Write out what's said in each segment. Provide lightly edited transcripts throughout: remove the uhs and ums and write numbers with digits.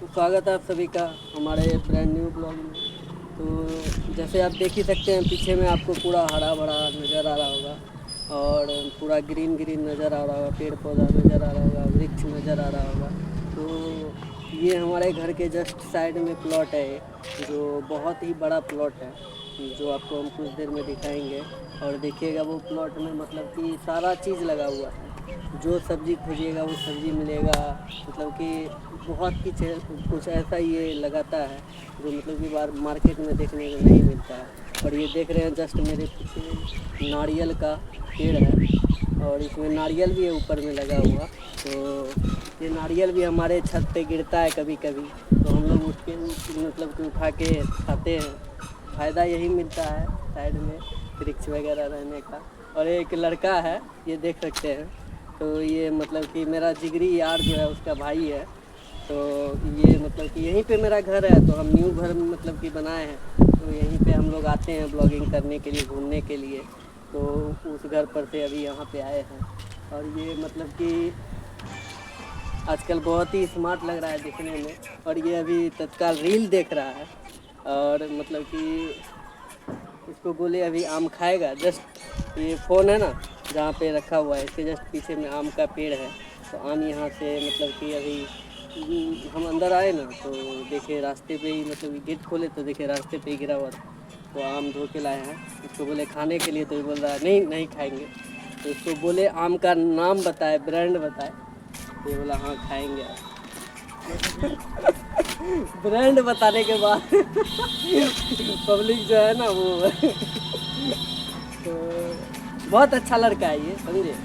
तो स्वागत है आप सभी का हमारे ब्रांड न्यू ब्लॉग में। तो जैसे आप देख ही सकते हैं, पीछे में आपको पूरा हरा भरा नज़र आ रहा होगा और पूरा ग्रीन ग्रीन नज़र आ रहा होगा, पेड़ पौधा नज़र आ रहा होगा, वृक्ष नज़र आ रहा होगा। तो ये हमारे घर के जस्ट साइड में प्लॉट है, जो बहुत ही बड़ा प्लॉट है, जो आपको हम कुछ देर में दिखाएंगे। और देखिएगा वो प्लॉट में मतलब कि सारा चीज़ लगा हुआ है, जो सब्ज़ी खोजिएगा वो सब्ज़ी मिलेगा। मतलब कि बहुत कुछ ऐसा ये लगाता है जो मतलब कि बार मार्केट में देखने को नहीं मिलता है। और ये देख रहे हैं जस्ट मेरे पीछे नारियल का पेड़ है और इसमें नारियल भी है ऊपर में लगा हुआ। तो ये नारियल भी हमारे छत पे गिरता है कभी कभी, तो हम लोग उठ के मतलब कि उठा के खाते हैं। फ़ायदा यही मिलता है साइड में वृक्ष वगैरह रहने का। और एक लड़का है, ये देख सकते हैं, तो ये मतलब कि मेरा जिगरी यार जो है उसका भाई है। तो ये मतलब कि यहीं पे मेरा घर है, तो हम न्यू घर मतलब कि बनाए हैं, तो यहीं पे हम लोग आते हैं ब्लॉगिंग करने के लिए, घूमने के लिए। तो उस घर पर से अभी यहाँ पे आए हैं। और ये मतलब कि आजकल बहुत ही स्मार्ट लग रहा है दिखने में। और ये अभी तत्काल रील देख रहा है और मतलब कि इसको बोले अभी आम खाएगा। जस्ट ये फ़ोन है ना जहाँ पे रखा हुआ है, इसके जस्ट पीछे में आम का पेड़ है। तो आम यहाँ से मतलब कि अभी हम अंदर आए ना, तो देखे रास्ते पे ही, मतलब गेट खोले तो देखे रास्ते पे ही गिरा हुआ था। तो आम धो के लाए हैं, इसको बोले खाने के लिए, तो ये बोल रहा है नहीं नहीं खाएंगे। तो इसको बोले आम का नाम बताए, ब्रांड बताए, तो ये बोला हाँ खाएंगे आप। ब्रांड बताने के बाद पब्लिक जो है ना वो तो बहुत अच्छा लड़का है ये, समझे।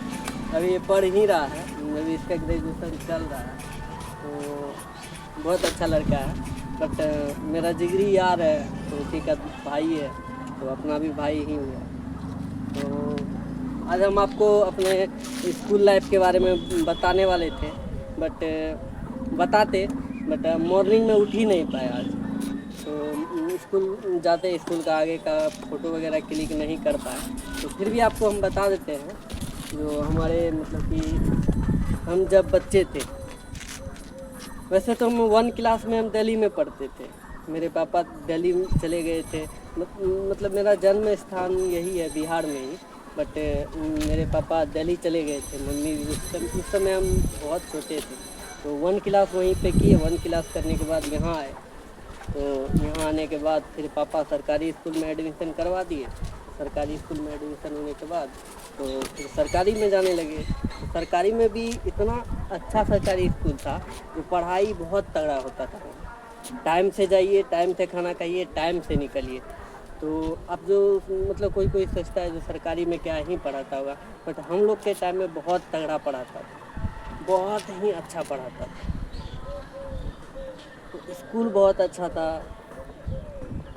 अभी ये पढ़ ही रहा है, अभी इसका ग्रेजुएशन चल रहा है। तो बहुत अच्छा लड़का है, बट मेरा जिगरी यार है, तो उसी का भाई है, तो अपना भी भाई ही हुआ। तो आज हम आपको अपने स्कूल लाइफ के बारे में बताने वाले थे, बट मॉर्निंग में उठ ही नहीं पाए आज। तो स्कूल जाते, स्कूल का आगे का फ़ोटो वगैरह क्लिक नहीं कर पाए। तो फिर भी आपको हम बता देते हैं, जो हमारे मतलब कि हम जब बच्चे थे, वैसे तो हम 1 क्लास में हम दिल्ली में पढ़ते थे। मेरे पापा दिल्ली चले गए थे, मतलब मेरा जन्म स्थान यही है बिहार में ही, बट मेरे पापा दिल्ली चले गए थे। मम्मी भी उस समय हम बहुत छोटे थे, तो 1 क्लास वहीं पे किए। 1 क्लास करने के बाद यहाँ आए। तो यहाँ आने के बाद फिर पापा सरकारी स्कूल में एडमिशन करवा दिए। सरकारी स्कूल में एडमिशन होने के बाद तो फिर सरकारी में जाने लगे। तो सरकारी में भी इतना अच्छा सरकारी स्कूल था, जो पढ़ाई बहुत तगड़ा होता था। टाइम से जाइए, टाइम से खाना खाइए, टाइम से निकलिए। तो अब जो मतलब कोई कोई सोचता है जो सरकारी में क्या ही पढ़ाता होगा, बट हम लोग के टाइम में बहुत तगड़ा पढ़ाता था, बहुत ही अच्छा पढ़ाता था। तो स्कूल बहुत अच्छा था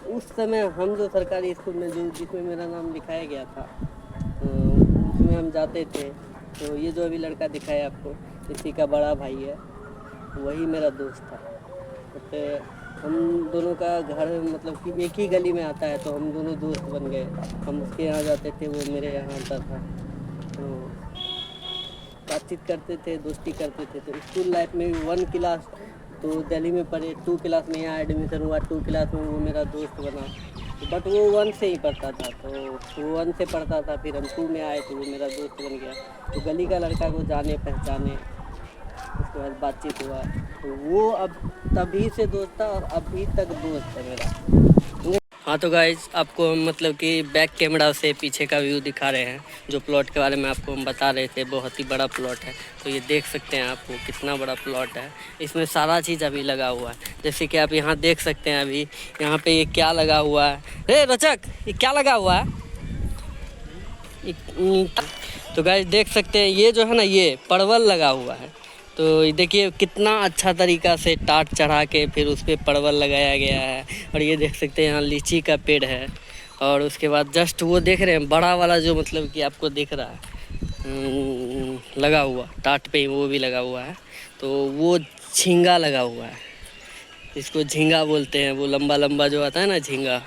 उस समय। हम जो सरकारी स्कूल में जो जिसमें मेरा नाम लिखाया गया था, तो उसमें हम जाते थे। तो ये जो अभी लड़का दिखाया आपको, इसी का बड़ा भाई है, वही मेरा दोस्त था। बट हम दोनों का घर मतलब कि एक ही गली में आता है, तो हम दोनों दोस्त बन गए। हम उसके यहाँ जाते थे, वो मेरे यहाँ आता था, तो बातचीत करते थे, दोस्ती करते थे। तो स्कूल लाइफ में भी 1 क्लास तो दिल्ली में पढ़े, 2 क्लास में यहाँ एडमिशन हुआ, 2 क्लास में वो मेरा दोस्त बना। बट वो 1 से ही पढ़ता था, तो वो 1 से पढ़ता था, फिर हम 2 में आए तो वो मेरा दोस्त बन गया। तो गली का लड़का को जाने पहचाने, उसके बाद बातचीत हुआ, तो वो अब तभी से दोस्त था और अभी तक दोस्त है मेरा। हाँ तो गाइज, आपको हम मतलब कि बैक कैमरा से पीछे का व्यू दिखा रहे हैं। जो प्लॉट के बारे में आपको हम बता रहे थे, बहुत ही बड़ा प्लॉट है। तो ये देख सकते हैं आपको कितना बड़ा प्लॉट है। इसमें सारा चीज़ अभी लगा हुआ है, जैसे कि आप यहाँ देख सकते हैं। अभी यहाँ पे ये क्या लगा हुआ है, हे रचक, ये क्या लगा हुआ है? तो गाइज देख सकते हैं, ये जो है ना, ये परवल लगा हुआ है। तो देखिए कितना अच्छा तरीका से टाट चढ़ा के फिर उस पर परवल लगाया गया है। और ये देख सकते हैं यहाँ लीची का पेड़ है। और उसके बाद जस्ट वो देख रहे हैं बड़ा वाला जो मतलब कि आपको दिख रहा है लगा हुआ टाट पे, वो भी लगा हुआ है। तो वो झींगा लगा हुआ है, इसको झींगा बोलते हैं। वो लंबा लंबा जो आता है ना झींगा,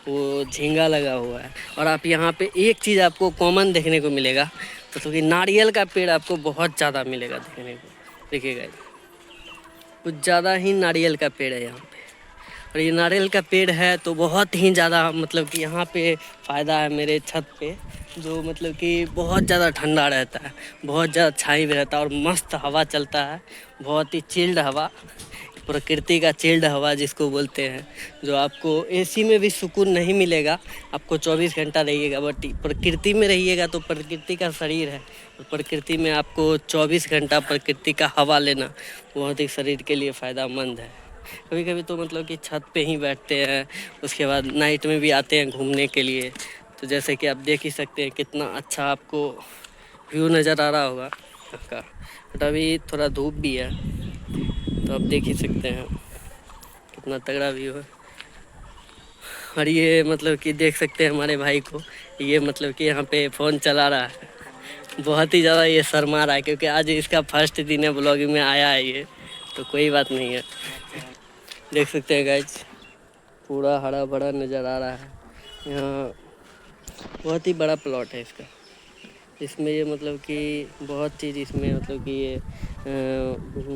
वो झींगा लगा हुआ है। और आप यहाँ पे एक चीज़ आपको कॉमन देखने को मिलेगा, तो कि नारियल का पेड़ आपको बहुत ज़्यादा मिलेगा देखने को। देखिएगा कुछ ज़्यादा ही नारियल का पेड़ है यहाँ पे। और ये नारियल का पेड़ है तो बहुत ही ज़्यादा मतलब कि यहाँ पे फ़ायदा है मेरे छत पे, जो मतलब कि बहुत ज़्यादा ठंडा रहता है, बहुत ज़्यादा छाई भी रहता है और मस्त हवा चलता है, बहुत ही चिल्ड हवा, प्रकृति का चिल्ड हवा जिसको बोलते हैं, जो आपको एसी में भी सुकून नहीं मिलेगा। आपको 24 घंटा रहिएगा बट प्रकृति में रहिएगा तो प्रकृति का शरीर है, और प्रकृति में आपको 24 घंटा प्रकृति का हवा लेना बहुत ही शरीर के लिए फ़ायदेमंद है। कभी कभी तो मतलब कि छत पे ही बैठते हैं, उसके बाद नाइट में भी आते हैं घूमने के लिए। तो जैसे कि आप देख ही सकते हैं कितना अच्छा आपको व्यू नज़र आ रहा होगा आपका, बट अभी थोड़ा धूप भी है तो आप देख ही सकते हैं कितना तगड़ा व्यू है। और ये मतलब कि देख सकते हैं हमारे भाई को, ये मतलब कि यहाँ पे फ़ोन चला रहा है, बहुत ही ज़्यादा ये शर्मा रहा है क्योंकि आज इसका फर्स्ट दिन है ब्लॉगिंग में आया है ये, तो कोई बात नहीं है। देख सकते हैं गाइज पूरा हरा भरा नज़र आ रहा है। यहाँ बहुत ही बड़ा प्लॉट है इसका, इसमें ये मतलब कि बहुत चीज़ इसमें मतलब कि ये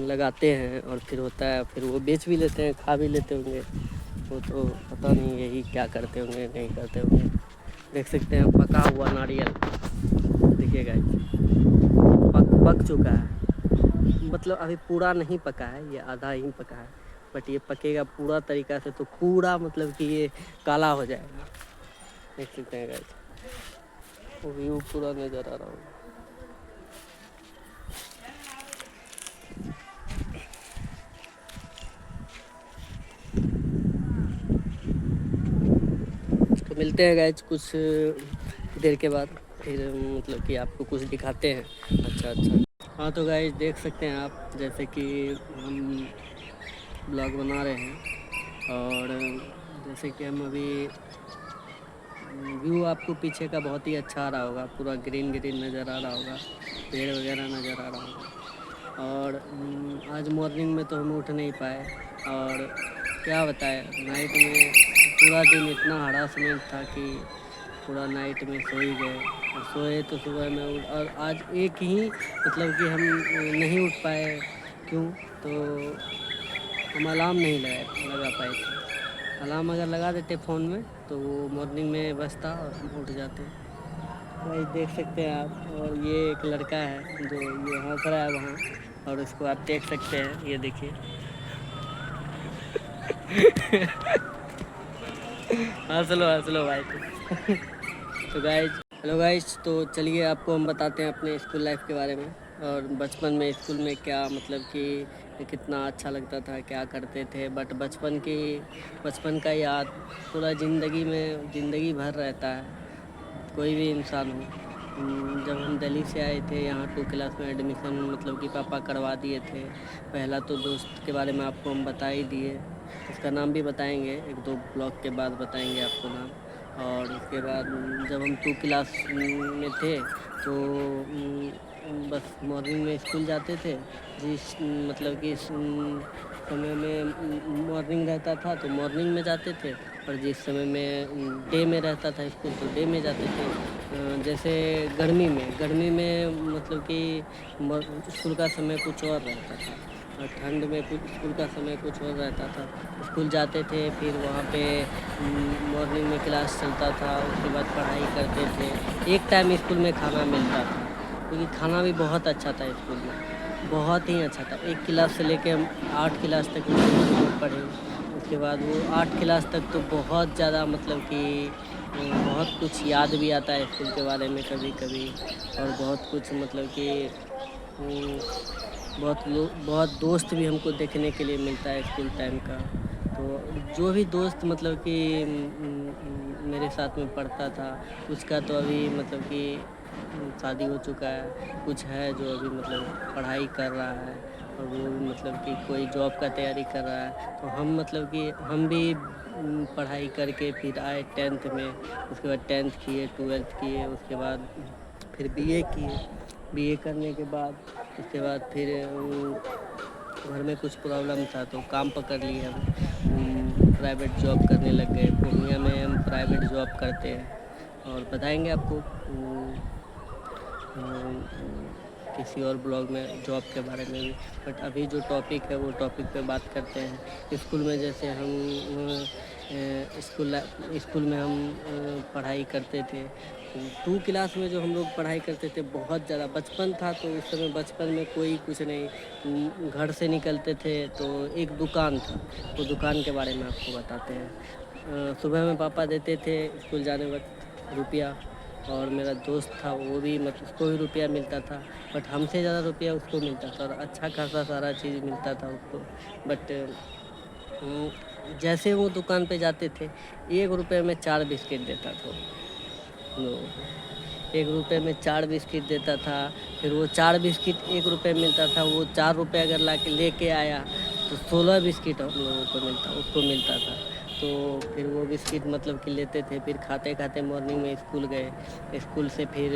लगाते हैं और फिर होता है, फिर वो बेच भी लेते हैं, खा भी लेते होंगे, वो तो पता नहीं यही क्या करते होंगे नहीं करते होंगे। देख सकते हैं पका हुआ नारियल, देखिएगा पक चुका है, मतलब अभी पूरा नहीं पका है, ये आधा ही पका है, बट ये पकेगा पूरा तरीका से तो पूरा मतलब कि ये काला हो जाएगा। देख सकते हैं गाइस, वो व्यू पूरा नज़र आ रहा होगा। तो मिलते हैं गाइस कुछ देर के बाद, फिर मतलब कि आपको कुछ दिखाते हैं। अच्छा हाँ, तो गाइस देख सकते हैं आप, जैसे कि हम ब्लॉग बना रहे हैं और जैसे कि हम अभी व्यू आपको पीछे का बहुत ही अच्छा आ रहा होगा, पूरा ग्रीन नज़र आ रहा होगा, पेड़ वगैरह नज़र आ रहा होगा। और आज मॉर्निंग में तो हम उठ नहीं पाए, और क्या बताएं नाइट में पूरा दिन इतना हरासमेंट था कि पूरा नाइट में सो ही गए, और सोए तो सुबह में और आज एक ही मतलब कि हम नहीं उठ पाए। क्यों? तो हम अलार्म नहीं लगा पाए थे। अलार्म अगर लगा देते फ़ोन में तो वो मॉर्निंग में बजता और हम उठ जाते। वही देख सकते हैं आप, और ये एक लड़का है जो ये हंस रहा है वहाँ, और उसको आप देख सकते हैं, ये देखिए। हंस लो भाई तो। तो गाइज, हेलो गाइज, तो चलिए आपको हम बताते हैं अपने स्कूल लाइफ के बारे में, और बचपन में स्कूल में क्या मतलब कि कितना अच्छा लगता था, क्या करते थे। बट बचपन का याद पूरा ज़िंदगी भर रहता है, कोई भी इंसान हो। जब हम दिल्ली से आए थे यहाँ 2 क्लास में एडमिशन मतलब कि पापा करवा दिए थे। पहला तो दोस्त के बारे में आपको हम बता ही दिए, उसका नाम भी बताएंगे, 1-2 ब्लॉग के बाद बताएंगे आपको नाम। और उसके बाद जब हम 2 क्लास में थे तो बस मॉर्निंग में स्कूल जाते थे, जिस मतलब कि समय में मॉर्निंग रहता था तो मॉर्निंग में जाते थे, और जिस समय में डे में रहता था स्कूल तो डे में जाते थे। जैसे गर्मी में मतलब कि स्कूल का समय कुछ और रहता था, और ठंड में कुछ स्कूल का समय कुछ और रहता था। स्कूल जाते थे, फिर वहाँ पे मॉर्निंग में क्लास चलता था, उसके बाद पढ़ाई करते थे। एक टाइम स्कूल में खाना मिलता था, क्योंकि खाना भी बहुत अच्छा था स्कूल में, बहुत ही अच्छा था। 1 क्लास से लेके हम 8 क्लास तक पढ़े, उसके बाद वो 8 क्लास तक तो बहुत ज़्यादा मतलब कि बहुत कुछ याद भी आता है स्कूल के बारे में कभी कभी, और बहुत कुछ मतलब कि बहुत दोस्त भी हमको देखने के लिए मिलता है स्कूल टाइम का। तो जो भी दोस्त मतलब कि मेरे साथ में पढ़ता था, उसका तो अभी मतलब कि शादी हो चुका है, कुछ है जो अभी मतलब पढ़ाई कर रहा है, और वो मतलब कि कोई जॉब का तैयारी कर रहा है। तो हम मतलब कि हम भी पढ़ाई करके फिर आए 10th में, उसके बाद 10th किए, 12th किए, उसके बाद फिर बीए किए। बीए करने के बाद उसके बाद फिर घर में कुछ प्रॉब्लम था तो काम पकड़ लिए हम, प्राइवेट जॉब करने लग गए। पूर्णिया में हम प्राइवेट जॉब करते हैं, और बताएंगे आपको किसी और ब्लॉग में जॉब के बारे में भी। बट अभी जो टॉपिक है वो टॉपिक पे बात करते हैं। स्कूल में जैसे हम स्कूल में हम पढ़ाई करते थे। 2 क्लास में जो हम लोग पढ़ाई करते थे बहुत ज़्यादा बचपन था, तो उस समय बचपन में कोई कुछ नहीं, घर से निकलते थे तो एक दुकान था, वो दुकान के बारे में आपको बताते हैं। सुबह में पापा देते थे स्कूल जाने वक्त रुपया, और मेरा दोस्त था वो भी मतलब उसको भी रुपया मिलता था, बट हमसे ज़्यादा रुपया उसको मिलता था और अच्छा खासा सारा चीज़ मिलता था उसको। बट जैसे वो दुकान पे जाते थे 1 रुपये में 4 बिस्किट देता था लोगों को। 1 रुपये में 4 बिस्किट देता था। फिर वो 4 बिस्किट 1 रुपये मिलता था, वो 4 रुपये अगर लेके आया तो 16 बिस्किट हम लोगों को उसको मिलता था। तो फिर वो बिस्किट मतलब कि लेते थे, फिर खाते खाते मॉर्निंग में स्कूल गए। स्कूल से फिर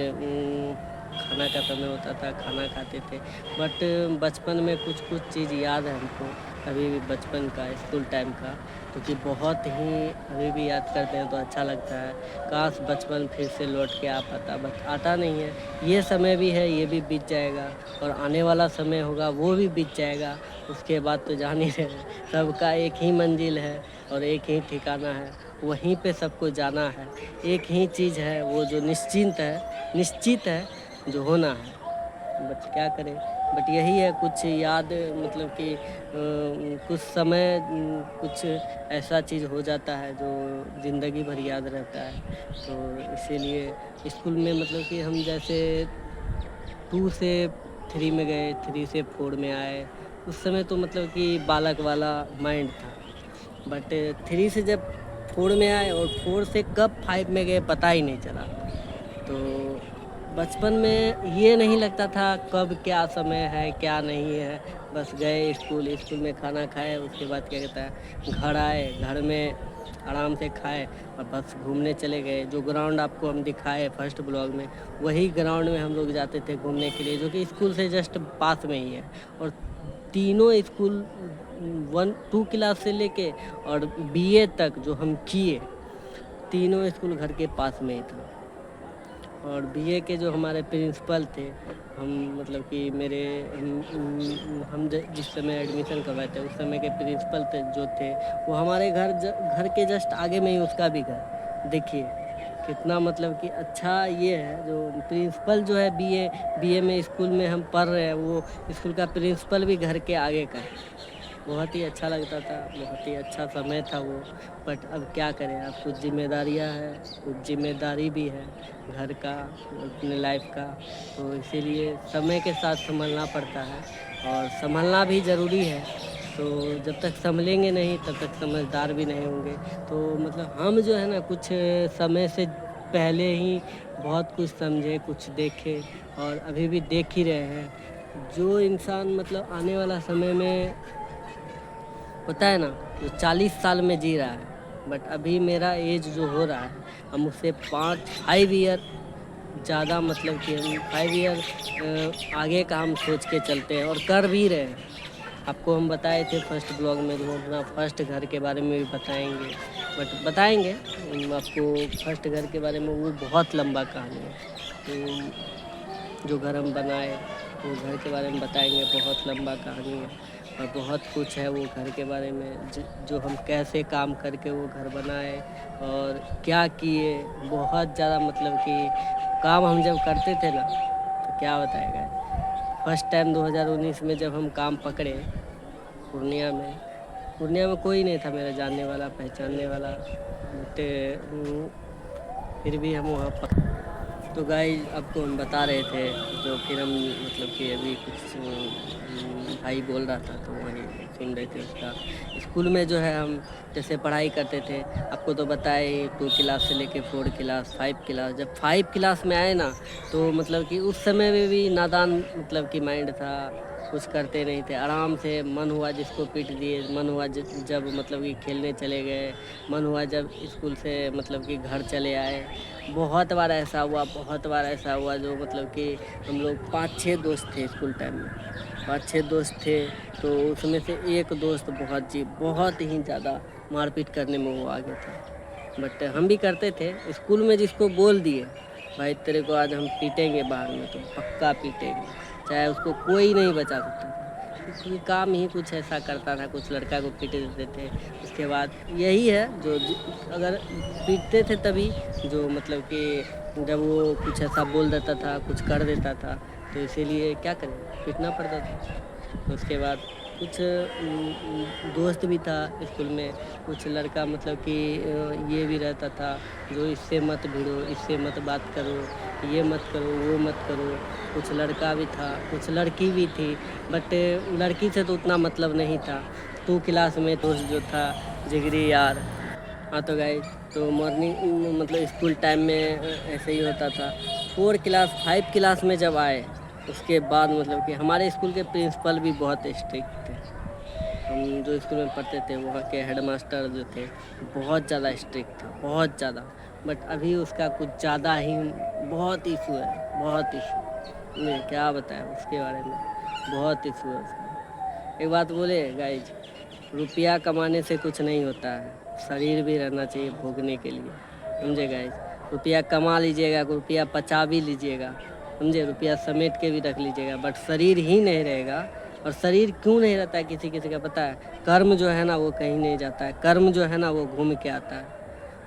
खाना का समय होता था, खाना खाते थे। बट बचपन में कुछ कुछ चीज़ याद है हमको अभी भी, बचपन का स्कूल टाइम का, क्योंकि बहुत ही अभी भी याद करते हैं तो अच्छा लगता है। काश बचपन फिर से लौट के आ पाता, बट आता नहीं है। ये समय भी है, ये भी बीत जाएगा, और आने वाला समय होगा वो भी बीत जाएगा। उसके बाद तो जान ही रहे हैं, सबका एक ही मंजिल है और एक ही ठिकाना है, वहीं पे सबको जाना है। एक ही चीज़ है वो जो निश्चित है जो होना है। बट क्या करें, बट यही है कुछ याद, मतलब कि कुछ समय कुछ ऐसा चीज़ हो जाता है जो ज़िंदगी भर याद रहता है। तो इसीलिए स्कूल में मतलब कि हम जैसे 2 से 3 में गए, 3 से 4 में आए, उस समय तो मतलब कि बालक वाला माइंड था। बट 3 से जब 4 में आए और 4 से कब 5 में गए पता ही नहीं चला। तो बचपन में ये नहीं लगता था कब क्या समय है क्या नहीं है, बस गए स्कूल में खाना खाए, उसके बाद क्या कहता है घर आए, घर में आराम से खाए और बस घूमने चले गए। जो ग्राउंड आपको हम दिखाए फर्स्ट ब्लॉग में, वही ग्राउंड में हम लोग जाते थे घूमने के लिए, जो कि स्कूल से जस्ट पास में ही है। और तीनों स्कूल 1-2 क्लास से लेके और बीए तक जो हम किए, तीनों स्कूल घर के पास में ही था। और बीए के जो हमारे प्रिंसिपल थे, हम मतलब कि हम जिस समय एडमिशन करवाए थे उस समय के प्रिंसिपल जो थे वो हमारे घर के जस्ट आगे में ही उसका भी घर। देखिए कितना मतलब कि अच्छा ये है, जो प्रिंसिपल जो है बीए में स्कूल में हम पढ़ रहे हैं, वो स्कूल का प्रिंसिपल भी घर के आगे का है। बहुत ही अच्छा लगता था, बहुत ही अच्छा समय था वो। बट अब क्या करें, अब कुछ जिम्मेदारियाँ हैं, कुछ जिम्मेदारी भी है घर का, अपने लाइफ का, तो इसीलिए समय के साथ संभलना पड़ता है और संभलना भी ज़रूरी है। तो जब तक संभलेंगे नहीं तब तक समझदार भी नहीं होंगे। तो मतलब हम जो है ना कुछ समय से पहले ही बहुत कुछ समझे, कुछ देखे और अभी भी देख ही रहे हैं। जो इंसान मतलब आने वाला समय में होता है ना, जो 40 साल में जी रहा है, बट अभी मेरा एज जो हो रहा है, हम उससे 5 ईयर ज़्यादा मतलब कि हम 5 ईयर आगे का हम सोच के चलते हैं और कर भी रहे हैं। आपको हम बताए थे फर्स्ट ब्लॉग में, जो अपना फर्स्ट घर के बारे में भी बताएंगे हम आपको फर्स्ट घर के बारे में, वो बहुत लंबा कहानी है। तो जो घर हम बनाए वो घर के बारे में बताएंगे, बहुत लंबा कहानी है और बहुत कुछ है वो घर के बारे में, जो हम कैसे काम करके वो घर बनाए और क्या किए। बहुत ज़्यादा मतलब कि काम हम जब करते थे ना तो क्या बताएगा। फर्स्ट टाइम 2019 में जब हम काम पकड़े पूर्णिया में कोई नहीं था मेरा जानने वाला पहचानने वाला, बट फिर भी हम वहाँ पर। तो गाइस आपको हम बता रहे थे, जो फिर हम मतलब कि अभी कुछ भाई बोल रहा था तो वही सुन रहे थे उसका। स्कूल में जो है हम जैसे पढ़ाई करते थे, आपको तो बताए 2 क्लास से लेके 4 क्लास 5 क्लास, जब 5 क्लास में आए ना तो मतलब कि उस समय में भी नादान मतलब कि माइंड था, कुछ करते नहीं थे। आराम से मन हुआ जिसको पीट दिए, मन हुआ जब मतलब कि खेलने चले गए, मन हुआ जब स्कूल से मतलब कि घर चले आए। बहुत बार ऐसा हुआ जो मतलब कि हम लोग 5-6 दोस्त थे स्कूल टाइम में, 5-6 दोस्त थे। तो उसमें से एक दोस्त बहुत ही ज़्यादा मारपीट करने में वो आगे था। बट हम भी करते थे स्कूल में, जिसको बोल दिए भाई तेरे को आज हम पीटेंगे बाहर में तो पक्का पीटेंगे, चाहे उसको कोई नहीं बचा सकता था, क्योंकि काम ही कुछ ऐसा करता था, कुछ लड़का को पीट देते थे। उसके बाद यही है जो अगर पीटते थे तभी, जो मतलब कि जब वो कुछ ऐसा बोल देता था, कुछ कर देता था, तो इसीलिए क्या करें, पीटना पड़ता था। तो उसके बाद कुछ दोस्त भी था स्कूल में, कुछ लड़का मतलब कि ये भी रहता था जो इससे मत भिड़ो, इससे मत बात करो, ये मत करो, वो मत करो। कुछ लड़का भी था, कुछ लड़की भी थी, बट लड़की से तो उतना मतलब नहीं था। 2 क्लास में दोस्त जो था, जिगरी यार। हाँ तो गाइस, तो मॉर्निंग मतलब स्कूल टाइम में ऐसे ही होता था। 4 क्लास 5 क्लास में जब आए, उसके बाद मतलब कि हमारे स्कूल के प्रिंसिपल भी बहुत स्ट्रिक्ट थे। हम जो स्कूल में पढ़ते थे वहाँ के हेडमास्टर जो थे बहुत ज़्यादा स्ट्रिक्ट था, बहुत ज़्यादा। बट अभी उसका कुछ ज़्यादा ही बहुत इशू है, बहुत इशू। मैं क्या बताएं उसके बारे में, बहुत इशू है उसका। एक बात बोले गाइज, रुपया कमाने से कुछ नहीं होता है, शरीर भी रहना चाहिए भोगने के लिए, समझे गाइज। रुपया कमा लीजिएगा, रुपया बचा भी लीजिएगा, समझे, रुपया समेट के भी रख लीजिएगा, बट शरीर ही नहीं रहेगा। और शरीर क्यों नहीं रहता है किसी किसी का पता है? कर्म जो है ना वो कहीं नहीं जाता है, कर्म जो है ना वो घूम के आता है।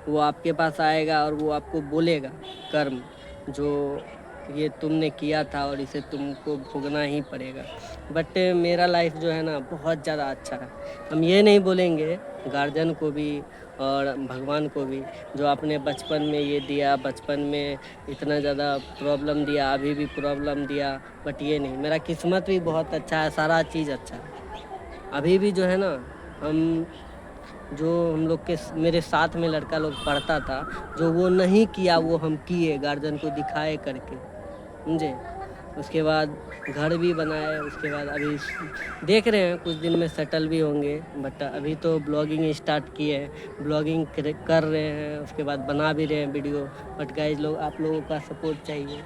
वो आपके पास आएगा और वो आपको बोलेगा कर्म, जो ये तुमने किया था और इसे तुमको भोगना ही पड़ेगा। बट मेरा लाइफ जो है ना बहुत ज़्यादा अच्छा है। हम ये नहीं बोलेंगे गार्जियन को भी और भगवान को भी, जो आपने बचपन में ये दिया, बचपन में इतना ज़्यादा प्रॉब्लम दिया, अभी भी प्रॉब्लम दिया, बट ये नहीं, मेरा किस्मत भी बहुत अच्छा है, सारा चीज़ अच्छा है। अभी भी जो है ना, हम लोग के मेरे साथ में लड़का लोग पढ़ता था, जो वो नहीं किया वो हम किए, गार्जियन को दिखाए करके, समझे। उसके बाद घर भी बनाए, उसके बाद अभी देख रहे हैं कुछ दिन में सेटल भी होंगे। बट अभी तो ब्लॉगिंग स्टार्ट किए हैं, ब्लॉगिंग कर रहे हैं, उसके बाद बना भी रहे हैं वीडियो। बट गाइज लोग, आप लोगों का सपोर्ट चाहिए,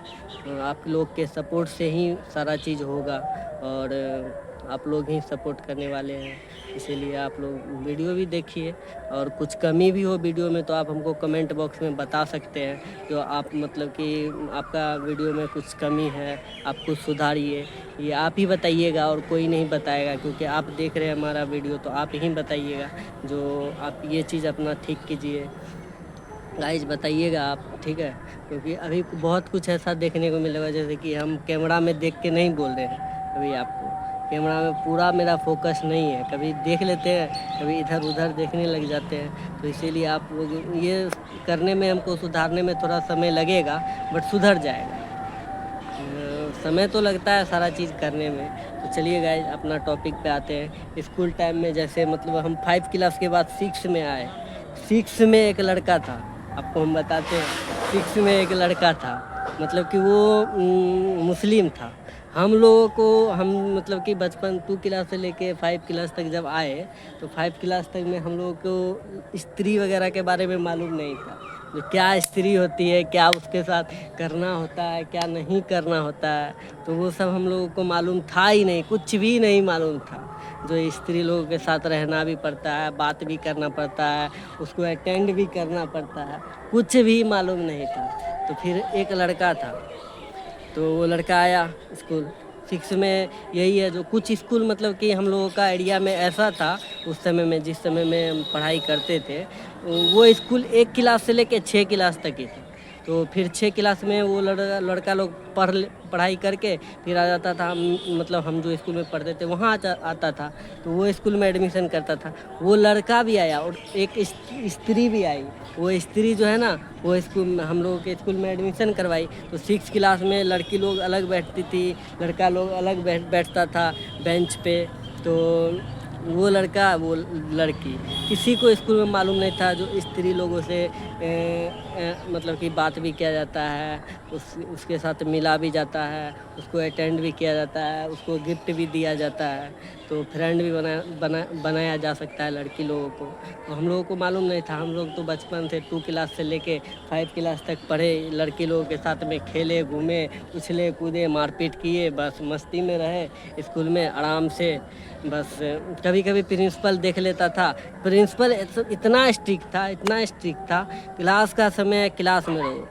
आप लोग के सपोर्ट से ही सारा चीज़ होगा, और आप लोग ही सपोर्ट करने वाले हैं। इसीलिए आप लोग वीडियो भी देखिए, और कुछ कमी भी हो वीडियो में तो आप हमको कमेंट बॉक्स में बता सकते हैं, जो आप मतलब कि आपका वीडियो में कुछ कमी है, आप कुछ सुधारिए, ये आप ही बताइएगा और कोई नहीं बताएगा, क्योंकि आप देख रहे हैं हमारा वीडियो, तो आप ही बताइएगा जो आप ये चीज़ अपना ठीक कीजिए। गाइज बताइएगा आप, ठीक है, क्योंकि अभी बहुत कुछ ऐसा देखने को मिलेगा, जैसे कि हम कैमरा में देख के नहीं बोल रहे हैं अभी आपको, कैमरा में पूरा मेरा फोकस नहीं है, कभी देख लेते हैं, कभी इधर उधर देखने लग जाते हैं। तो इसीलिए आप लोग ये करने में, हमको सुधारने में थोड़ा समय लगेगा, बट सुधर जाएगा। समय तो लगता है सारा चीज़ करने में। तो चलिए गाइज अपना टॉपिक पे आते हैं। स्कूल टाइम में जैसे मतलब हम 5 क्लास के बाद 6 में आए। 6 में एक लड़का था, आपको हम बताते हैं, 6 में एक लड़का था, मतलब कि वो मुस्लिम था। हम लोगों को, हम मतलब कि बचपन 2 क्लास से लेके 5 क्लास तक जब आए, तो 5 क्लास तक में हम लोगों को स्त्री वगैरह के बारे में मालूम नहीं था, जो क्या स्त्री होती है, क्या उसके साथ करना होता है, क्या नहीं करना होता है, तो वो सब हम लोगों को मालूम था ही नहीं, कुछ भी नहीं मालूम था। जो स्त्री लोगों के साथ रहना भी पड़ता है, बात भी करना पड़ता है, उसको अटेंड भी करना पड़ता है, कुछ भी मालूम नहीं था। तो फिर एक लड़का था, तो वो लड़का आया स्कूल 6 में। यही है जो कुछ स्कूल मतलब कि हम लोगों का एरिया में ऐसा था उस समय में, जिस समय में हम पढ़ाई करते थे, वो स्कूल 1 क्लास से लेके 6 क्लास तक ही थे। तो फिर 6 क्लास में वो लड़का लोग पढ़ाई करके फिर आ जाता था, मतलब हम जो स्कूल में पढ़ते थे वहाँ आता था, तो वो स्कूल में एडमिशन करता था। वो लड़का भी आया और एक स्त्री भी आई। वो स्त्री जो है ना, वो स्कूल में, हम लोगों के स्कूल में एडमिशन करवाई। तो 6 क्लास में लड़की लोग अलग बैठती थी, लड़का लोग अलग बैठता था बेंच पे। तो वो लड़का, वो लड़की, किसी को स्कूल में मालूम नहीं था जो स्त्री लोगों से मतलब कि बात भी किया जाता है, उसके साथ मिला भी जाता है, उसको अटेंड भी किया जाता है, उसको गिफ्ट भी दिया जाता है, तो फ्रेंड भी बनाया जा सकता है लड़की लोगों को। तो हम लोगों को मालूम नहीं था, हम लोग तो बचपन से 2 क्लास से लेके 5 क्लास तक पढ़े, लड़की लोगों के साथ में खेले, घूमे, उछले कूदे, मारपीट किए, बस मस्ती में रहे स्कूल में आराम से। बस कभी कभी प्रिंसिपल देख लेता था, प्रिंसिपल इतना स्ट्रिक्ट था, इतना स्ट्रिक्ट था, क्लास का समय क्लास में रहो,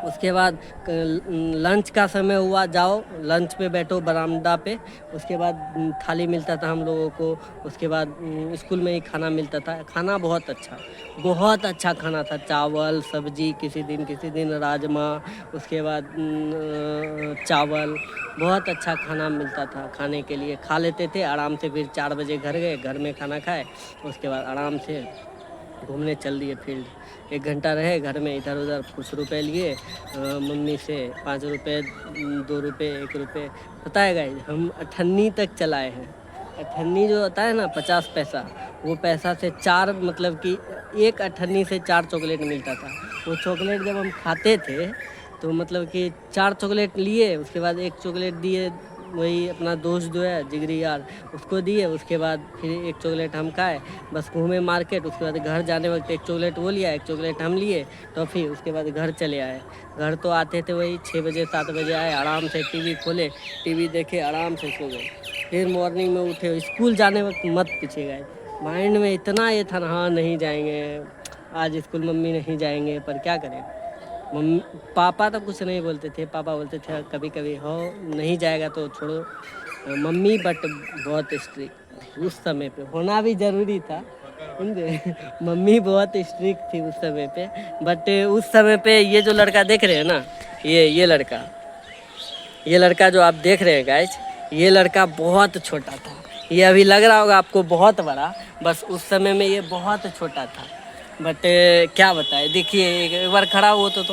उसके बाद लंच का समय हुआ, जाओ लंच पे बैठो बरामदा पे। उसके बाद थाली मिलता था हम लोगों को। उसके बाद स्कूल में ही खाना मिलता था। खाना बहुत अच्छा खाना था। चावल सब्जी, किसी दिन राजमा, उसके बाद चावल, बहुत अच्छा खाना मिलता था। खाने के लिए खा लेते थे आराम से। फिर 4 बजे घर गए, घर में खाना खाए, उसके बाद आराम से घूमने चल दिए फील्ड। 1 घंटा रहे घर में, इधर उधर कुछ रुपए लिए मम्मी से, 5 रुपए, 2 रुपए, 1 रुपए। पता है गाइस, हम अठन्नी तक चलाए हैं। अठन्नी जो होता है ना, 50 पैसा, वो पैसा से 4 मतलब कि 1 अठन्नी से 4 चॉकलेट मिलता था। वो चॉकलेट जब हम खाते थे तो मतलब कि 4 चॉकलेट लिए, उसके बाद 1 चॉकलेट दिए वही अपना दोस्त जो है जिगरी यार, उसको दिए। उसके बाद फिर 1 चॉकलेट हम खाए, बस घूमे मार्केट। उसके बाद घर जाने वक्त 1 चॉकलेट वो लिया, 1 चॉकलेट हम लिए टॉफ़ी। उसके बाद घर चले आए। घर तो आते थे वही 6 बजे 7 बजे आए, आराम से टीवी खोले, टीवी देखे, आराम से सो गए। फिर मॉर्निंग में उठे, स्कूल जाने वक्त मत पूछिएगा, माइंड में इतना ये था ना, हाँ नहीं जाएंगे आज स्कूल, मम्मी नहीं जाएंगे, पर क्या करें। मम्मी पापा तो कुछ नहीं बोलते थे। पापा बोलते थे कभी कभी हो नहीं जाएगा तो छोड़ो। मम्मी बट बहुत स्ट्रिक्ट उस समय पे, होना भी ज़रूरी था, समझे। मम्मी बहुत स्ट्रिक्ट थी उस समय पे। बट उस समय पे ये जो लड़का देख रहे हैं ना, ये लड़का जो आप देख रहे हैं गाइस, ये लड़का बहुत छोटा था। ये अभी लग रहा होगा आपको बहुत बड़ा, बस उस समय में ये बहुत छोटा था। बट क्या बताए, देखिए एक बार खड़ा हो तो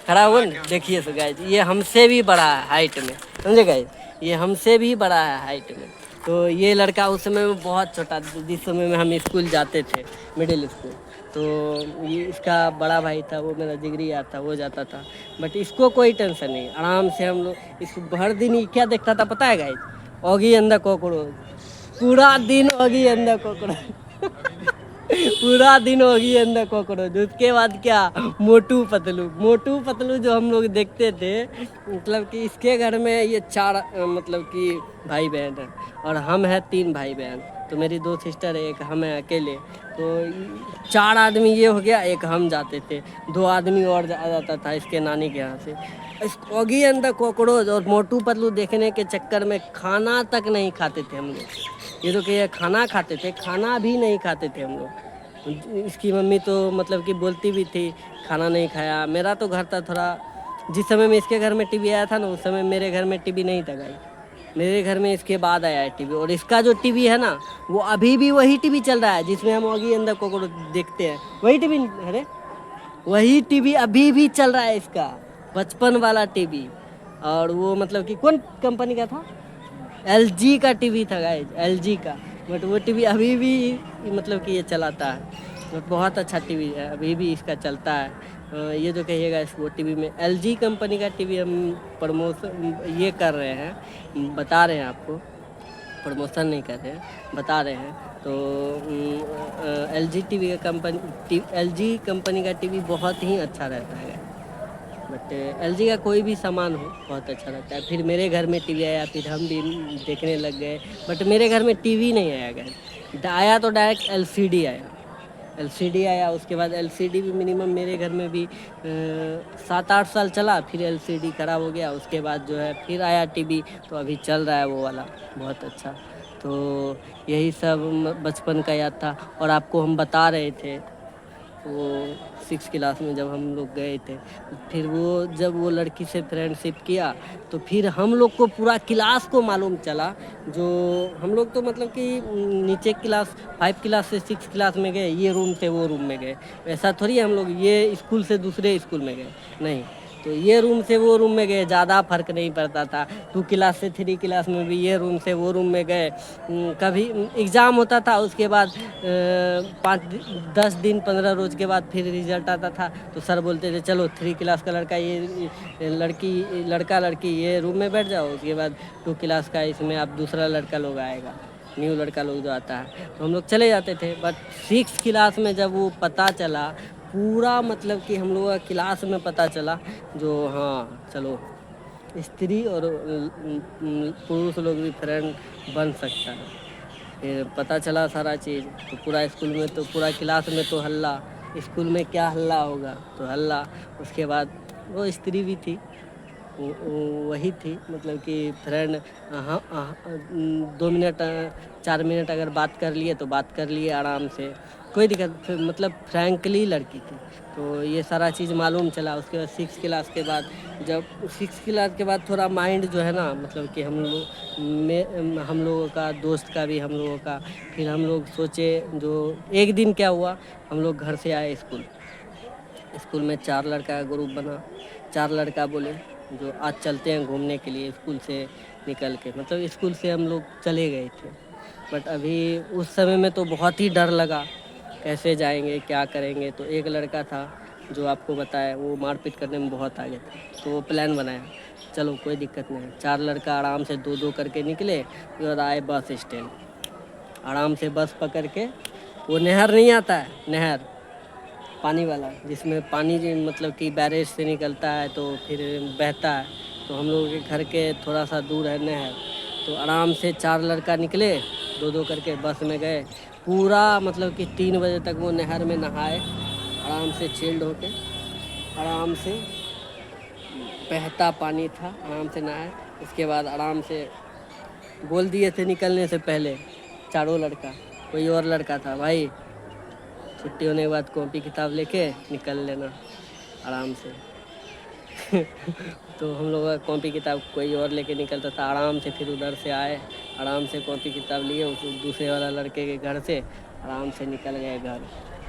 खड़ा हो ना, देखिए तो गाइज ये हमसे भी बड़ा है हाइट में, समझे गाइज, ये हमसे भी बड़ा है हाइट में। तो ये लड़का उस समय में बहुत छोटा, जिस समय में हम स्कूल जाते थे, मिडिल स्कूल, तो ये इसका बड़ा भाई था, वो मेरा जिगरी यार था, वो जाता था। बट इसको कोई टेंशन नहीं, आराम से हम लोग इसको हर दिन ही क्या देखता था पता है guys, Oggy and the cockroach, पूरा दिन ऑगी एंड द कॉकरोच। पूरा दिन होगी अंदर कॉकरोच। उसके बाद क्या, मोटू पतलू जो हम लोग देखते थे, मतलब कि इसके घर में ये 4 मतलब कि भाई बहन है, और हम हैं 3 भाई बहन। तो मेरी 2 सिस्टर है, एक हम हैं अकेले। तो 4 आदमी ये हो गया, एक हम जाते थे, 2 आदमी और जाता था इसके नानी के यहाँ से। इस ऑगी एंड द कॉकरोच और मोटू पतलू देखने के चक्कर में खाना तक नहीं खाते थे हम लोग। ये तो कि खाना खाते थे, खाना भी नहीं खाते थे हम लोग। इसकी मम्मी तो मतलब कि बोलती भी थी खाना नहीं खाया। मेरा तो घर था थोड़ा, जिस समय में इसके घर में टीवी आया था ना, उस समय मेरे घर में टीवी नहीं था गाई। मेरे घर में इसके बाद आया है टीवी, और इसका जो टीवी है ना, वो अभी भी वही टीवी चल रहा है जिसमें हम ऑगी अंदर कोकरोच देखते हैं, वही टीवी। अरे वही टीवी अभी भी चल रहा है इसका, 55 वाला टीवी। और वो मतलब कि कौन कंपनी का था, LG का टीवी था गाइज, LG का। बट वो टीवी अभी भी मतलब कि ये चलाता है, बट बहुत अच्छा टीवी है, अभी भी इसका चलता है। ये जो कहिएगा इस वो टीवी में LG कंपनी का टीवी हम प्रमोशन ये कर रहे हैं, बता रहे हैं आपको, प्रमोशन नहीं कर रहे हैं, बता रहे हैं। तो LG टीवी का LG कंपनी का टीवी बहुत ही अच्छा रहता है। बट LG का कोई भी सामान हो बहुत अच्छा लगता है। फिर मेरे घर में टीवी आया, फिर हम भी देखने लग गए। बट मेरे घर में टीवी नहीं आया गया, आया तो डायरेक्ट LCD आया। LCD आया, उसके बाद LCD भी मिनिमम मेरे घर में भी 7-8 साल चला, फिर LCD खराब हो गया। उसके बाद जो है फिर आया टीवी, तो अभी चल रहा है वो वाला बहुत अच्छा। तो यही सब बचपन का याद था। और आपको हम बता रहे थे वो 6 क्लास में जब हम लोग गए थे, फिर वो जब वो लड़की से फ्रेंडशिप किया, तो फिर हम लोग को पूरा क्लास को मालूम चला। जो हम लोग तो मतलब कि नीचे क्लास 5 क्लास से 6 क्लास में गए, ये रूम से वो रूम में गए, ऐसा थोड़ी हम लोग ये स्कूल से दूसरे स्कूल में गए, नहीं। तो ये रूम से वो रूम में गए, ज़्यादा फर्क नहीं पड़ता था। 2 क्लास से 3 क्लास में भी ये रूम से वो रूम में गए। कभी एग्ज़ाम होता था, उसके बाद 10 दिन 15 रोज़ के बाद फिर रिजल्ट आता था, तो सर बोलते थे चलो 3 क्लास का लड़का ये लड़का लड़की ये रूम में बैठ जाओ। उसके बाद 2 क्लास का इसमें आप दूसरा लड़का लोग आएगा, न्यू लड़का लोग जो आता है, तो हम लोग चले जाते थे। बट 6 क्लास में जब वो पता चला पूरा, मतलब कि हम लोग का क्लास में पता चला जो हाँ चलो स्त्री और पुरुष लोग भी फ्रेंड बन सकता है, फिर पता चला सारा चीज़। तो पूरा स्कूल में तो पूरा क्लास में तो हल्ला, स्कूल में क्या हल्ला होगा, तो हल्ला। उसके बाद वो स्त्री भी थी, वही थी, मतलब कि फ्रेंड। हाँ 2 मिनट 4 मिनट अगर बात कर लिए तो बात कर लिए आराम से, कोई दिक्कत, फिर मतलब फ्रैंकली लड़की थी। तो ये सारा चीज़ मालूम चला। उसके बाद 6 क्लास के बाद, जब 6 क्लास के बाद थोड़ा माइंड जो है ना, मतलब कि हम लोगों का, दोस्त का भी, हम लोगों का, फिर हम लोग सोचे, जो एक दिन क्या हुआ, हम लोग घर से आए स्कूल में 4 लड़का का ग्रुप बना। 4 लड़का बोले जो आज चलते हैं घूमने के लिए, स्कूल से निकल के, मतलब स्कूल से हम लोग चले गए थे। बट अभी उस समय में तो बहुत ही डर लगा, कैसे जाएंगे, क्या करेंगे। तो एक लड़का था जो आपको बताया, वो मारपीट करने में बहुत आगे था, तो वो प्लान बनाया, चलो कोई दिक्कत नहीं। 4 लड़का आराम से 2-2 करके निकले, और आए बस स्टैंड। आराम से बस पकड़ के, वो नहर नहीं आता है, नहर पानी वाला, जिसमें पानी मतलब कि बैरेज से निकलता है तो फिर बहता है, तो हम लोगों के घर के थोड़ा सा दूर है नहर। तो आराम से 4 लड़का निकले, 2-2 करके बस में गए। पूरा मतलब कि 3 बजे तक वो नहर में नहाए, आराम से चिल्ड होके, आराम से बहता पानी था, आराम से नहाए। उसके बाद आराम से बोल दिए थे निकलने से पहले, चारों लड़का, कोई और लड़का था, भाई छुट्टी होने के बाद कॉपी किताब लेके निकल लेना आराम से। तो हम लोग का कॉपी किताब कोई और लेके निकलता था आराम से। फिर उधर से आए, आराम से कॉपी किताब लिए, उस दूसरे वाला लड़के के घर से आराम से निकल गए घर,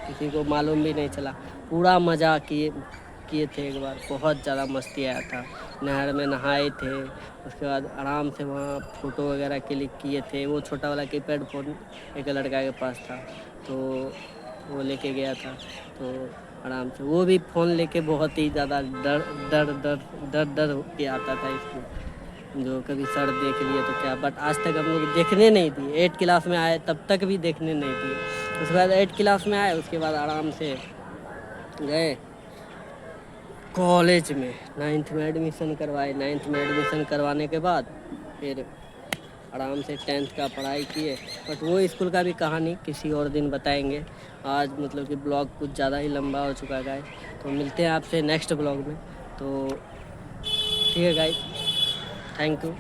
किसी को मालूम भी नहीं चला। पूरा मज़ा किए किए थे, एक बार बहुत ज़्यादा मस्ती आया था। नहर में नहाए थे, उसके बाद आराम से वहाँ फ़ोटो वगैरह क्लिक किए थे। वो छोटा वाला कीपैड फ़ोन एक लड़का के पास था, तो वो लेके गया था। तो आराम से वो भी फ़ोन लेके बहुत ही ज़्यादा डर डर डर डर डर के आता था इसको, जो कभी सर देख लिए तो क्या। बट आज तक हम लोग देखने नहीं दिए। 8 क्लास में आए तब तक भी देखने नहीं दिए। उसके बाद 8 क्लास में आए, उसके बाद आराम से गए कॉलेज में, 9th में एडमिशन करवाए। 9th में एडमिशन करवाने के बाद फिर आराम से 10th का पढ़ाई किए। बट वो स्कूल का भी कहानी किसी और दिन बताएंगे। आज मतलब कि ब्लॉग कुछ ज़्यादा ही लंबा हो चुका है गाइस, तो मिलते हैं आपसे नेक्स्ट ब्लॉग में। तो ठीक है गाइस, थैंक यू।